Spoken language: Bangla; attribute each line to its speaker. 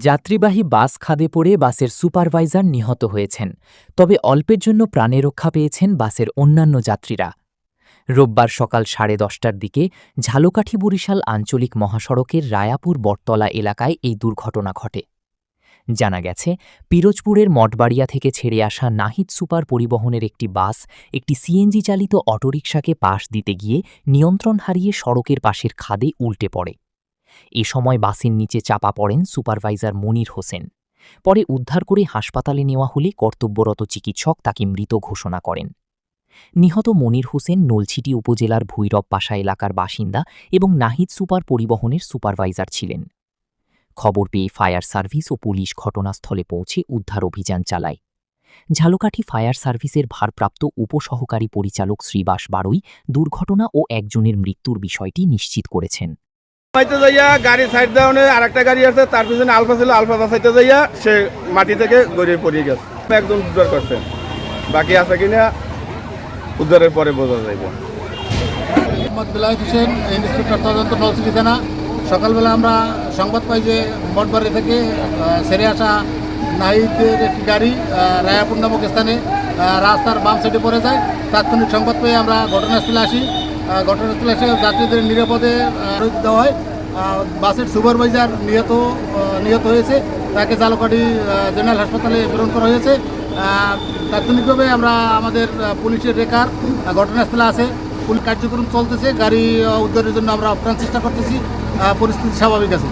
Speaker 1: যাত্রীবাহী বাস খাদে পড়ে বাসের সুপারভাইজার নিহত হয়েছেন, তবে অল্পের জন্য প্রাণে রক্ষা পেয়েছেন বাসের অন্যান্য যাত্রীরা। রোববার সকাল 10:30টার দিকে ঝালকাঠি বরিশাল আঞ্চলিক মহাসড়কের রায়াপুর বটতলা এলাকায় এই দুর্ঘটনা ঘটে। জানা গেছে, পিরোজপুরের মঠবাড়িয়া থেকে ছেড়ে আসা নাহিদ সুপার পরিবহনের একটি বাস একটি সিএনজি চালিত অটোরিকশাকে পাশ দিতে গিয়ে নিয়ন্ত্রণ হারিয়ে সড়কের পাশের খাদে উল্টে পড়ে। এ সময় বাসের নিচে চাপা পড়েন সুপারভাইজার মনির হোসেন। পরে উদ্ধার করে হাসপাতালে নেওয়া হলে কর্তব্যরত চিকিৎসক তাকে মৃত ঘোষণা করেন। নিহত মনির হোসেন নলছিটি উপজেলার ভৈরব পাশা এলাকার বাসিন্দা এবং নাহিদ সুপার পরিবহনের সুপারভাইজার ছিলেন। খবর পেয়ে ফায়ার সার্ভিস ও পুলিশ ঘটনাস্থলে পৌঁছে উদ্ধার অভিযান চালায়। ঝালকাঠি ফায়ার সার্ভিসের ভারপ্রাপ্ত উপসহকারী পরিচালক শ্রীবাস বাড়ুই দুর্ঘটনা ও একজনের মৃত্যুর বিষয়টি নিশ্চিত করেছেন।
Speaker 2: গাড়ি সাইড দেওয়া আর একটা গাড়ি আছে, তার পিছনে আলফা ছিল, আলফা সাইডে যাইয়া সে মাটি থেকে গড়িয়ে পড়িয়ে গেছে। একজন উদ্ধার করছে, বাকি আছে কিনা উদ্ধারের পরে বোঝা যাইব।
Speaker 3: মোহাম্মদ বেলায়েত হোসেন, ইন্সপেক্টর তদন্ত নলছিটি থানা। সকালবেলা আমরা সংবাদ পাই যে মঠবাড়ি থেকে ছেড়ে আসা নাহিদের একটি গাড়ি রায়াপুর নামক স্থানে রাস্তার বাম সাইডে পড়ে যায়। তাৎক্ষণিক সংবাদ পেয়ে আমরা ঘটনাস্থলে আসি। ঘটনাস্থলে এসে যাত্রীদের নিরাপদে দেওয়া হয়। বাসের সুপারভাইজার নিহত হয়েছে, তাকে ঝালকাঠি জেনারেল হাসপাতালে প্রেরণ করা হয়েছে। তাৎক্ষণিকভাবে আমরা আমাদের পুলিশের রেকার ঘটনাস্থলে আছে, পুলিশ কার্যক্রম চলতেছে। গাড়ি উদ্ধারের জন্য আমরা আপ্রাণ চেষ্টা করতেছি। পরিস্থিতি স্বাভাবিক আছে।